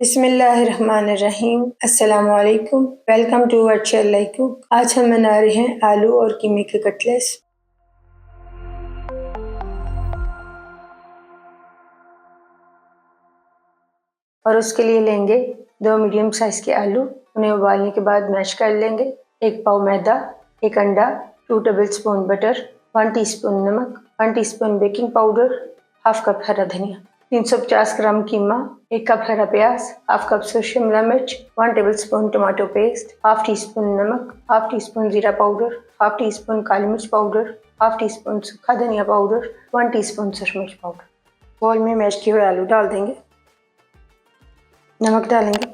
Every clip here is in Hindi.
बिस्मिल्लाहिर्रहमानिर्रहीम। अस्सलामु अलैकुम। Welcome to virtual like cook. आज हम बना रहे हैं आलू और कीमे के कटलेट्स। और उसके लिए लेंगे 2 मीडियम साइज के आलू। उन्हें उबालने के बाद मैश कर लेंगे। 1 पाव मैदा, 1 अंडा, 2 टेबलस्पून बटर, 1 टीस्पून नमक, 1 teaspoon baking powder, half cup हरा धनिया, 350 ग्राम कीमा, 1 कप हरा प्याज, हाफ कप शिमला मिर्च, 1 tablespoon tomato paste, half tea spoon नमक, हाफ टी स्पून जीरा पाउडर, हाफ टी स्पून काली मिर्च पाउडर, हाफ टी स्पून सूखा धनिया पाउडर, 1 टीस्पून सूरज मिर्च पाउडर। बॉल में मैश किए हुए आलू डाल देंगे, नमक डालेंगे,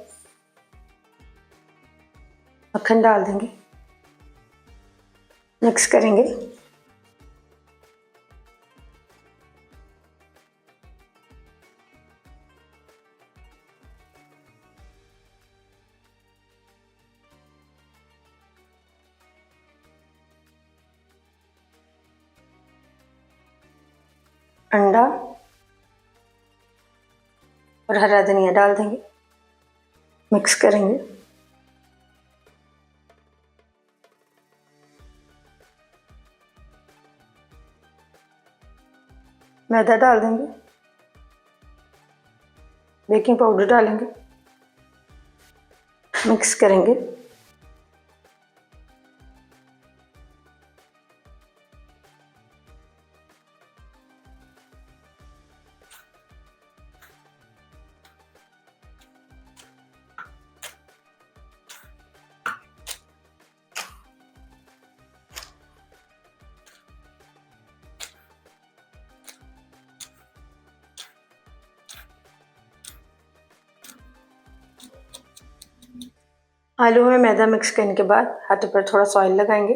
मक्खन डाल देंगे, मिक्स करेंगे। अंडा और हरा धनिया डाल देंगे, मिक्स करेंगे। मैदा डाल देंगे, बेकिंग पाउडर डालेंगे, मिक्स करेंगे। आलू में मैदा मिक्स करने के बाद हाथों पर थोड़ा सा ऑयल लगाएंगे।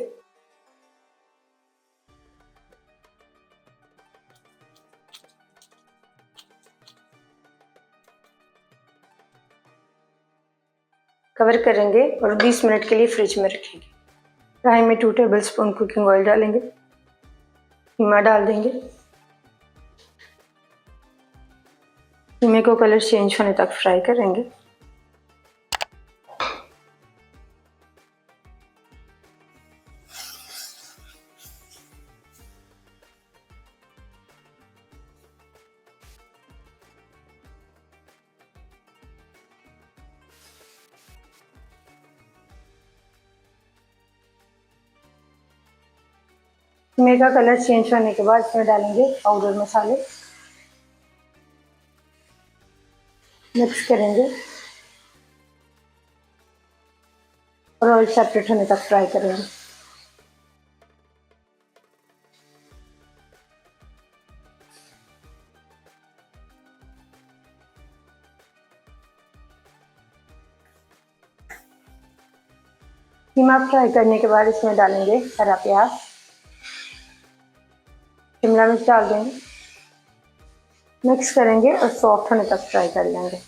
कवर करेंगे और 20 मिनट के लिए फ्रिज में रखेंगे। कढ़ाई में 2 टेबलस्पून कुकिंग ऑयल डालेंगे, कीमा डाल देंगे। कीमे को कलर चेंज होने तक फ्राई करेंगे। कीमे का कलर चेंज होने के बाद इसमें डालेंगे पाउडर मसाले, मिक्स करेंगे और ऑयल सेपरेट होने तक फ्राई करेंगे। कीमा फ्राई करने के बाद इसमें डालेंगे हरा प्याज, शिमला मिर्च डाल देंगे, मिक्स करेंगे और सॉफ्ट होने तक फ्राई कर लेंगे।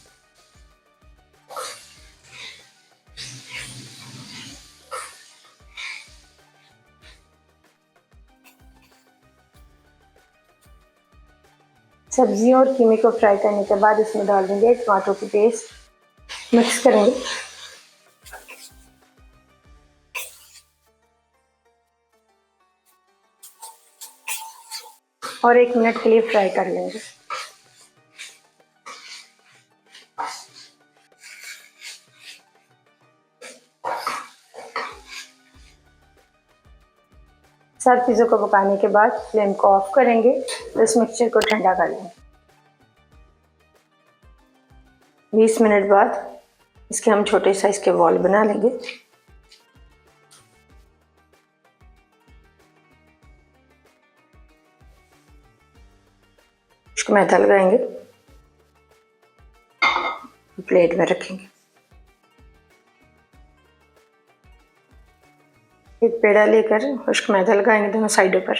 सब्जियों और कीमे को फ्राई करने के बाद इसमें डाल देंगे टमाटो की पेस्ट, मिक्स करेंगे। और 1 मिनट के लिए फ्राई कर लेंगे। सब चीज़ों को पकाने के बाद फ्लेम को ऑफ करेंगे तो इस मिक्सचर को ठंडा कर लेंगे। 20 मिनट बाद इसके हम छोटे साइज के बॉल बना लेंगे। इसको मैदा लगाएंगे, प्लेट में रखेंगे। एक पेड़ा लेकर उसको मैदा लगाएंगे दोनों साइडों पर।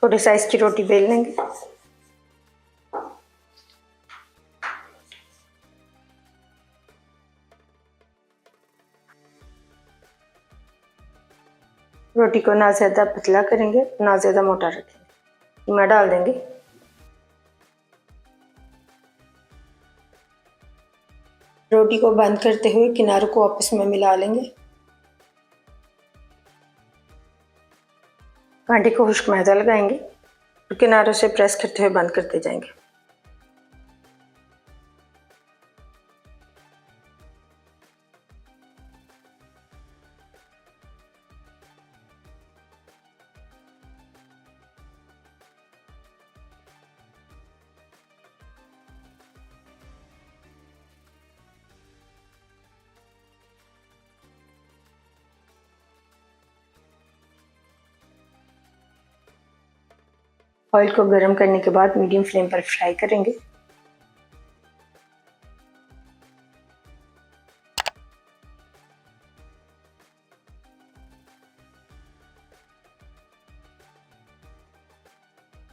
छोटे साइज की रोटी बेल लेंगे, रोटी को ना ज़्यादा पतला करेंगे ना ज़्यादा मोटा रखेंगे। कीमा डाल देंगे। रोटी को बंद करते हुए किनारों को आपस में मिला लेंगे। कांटे को खुश्क मैदा लगाएंगे और किनारों से प्रेस करते हुए बंद करते जाएंगे। ऑयल को गर्म करने के बाद मीडियम फ्लेम पर फ्राई करेंगे।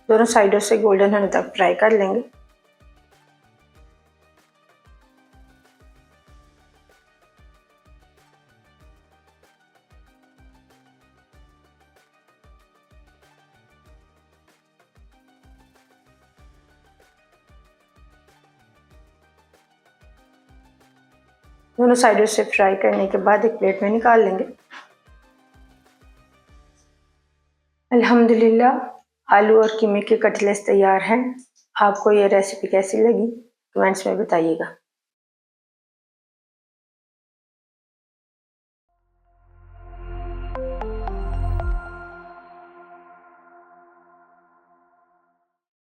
दोनों साइडों से गोल्डन होने तक फ्राई कर लेंगे। दोनों साइडों से फ्राई करने के बाद एक प्लेट में निकाल लेंगे। अल्हम्दुलिल्लाह आलू और कीमे के कटलेट्स तैयार हैं। आपको ये रेसिपी कैसी लगी कमेंट्स में बताइएगा।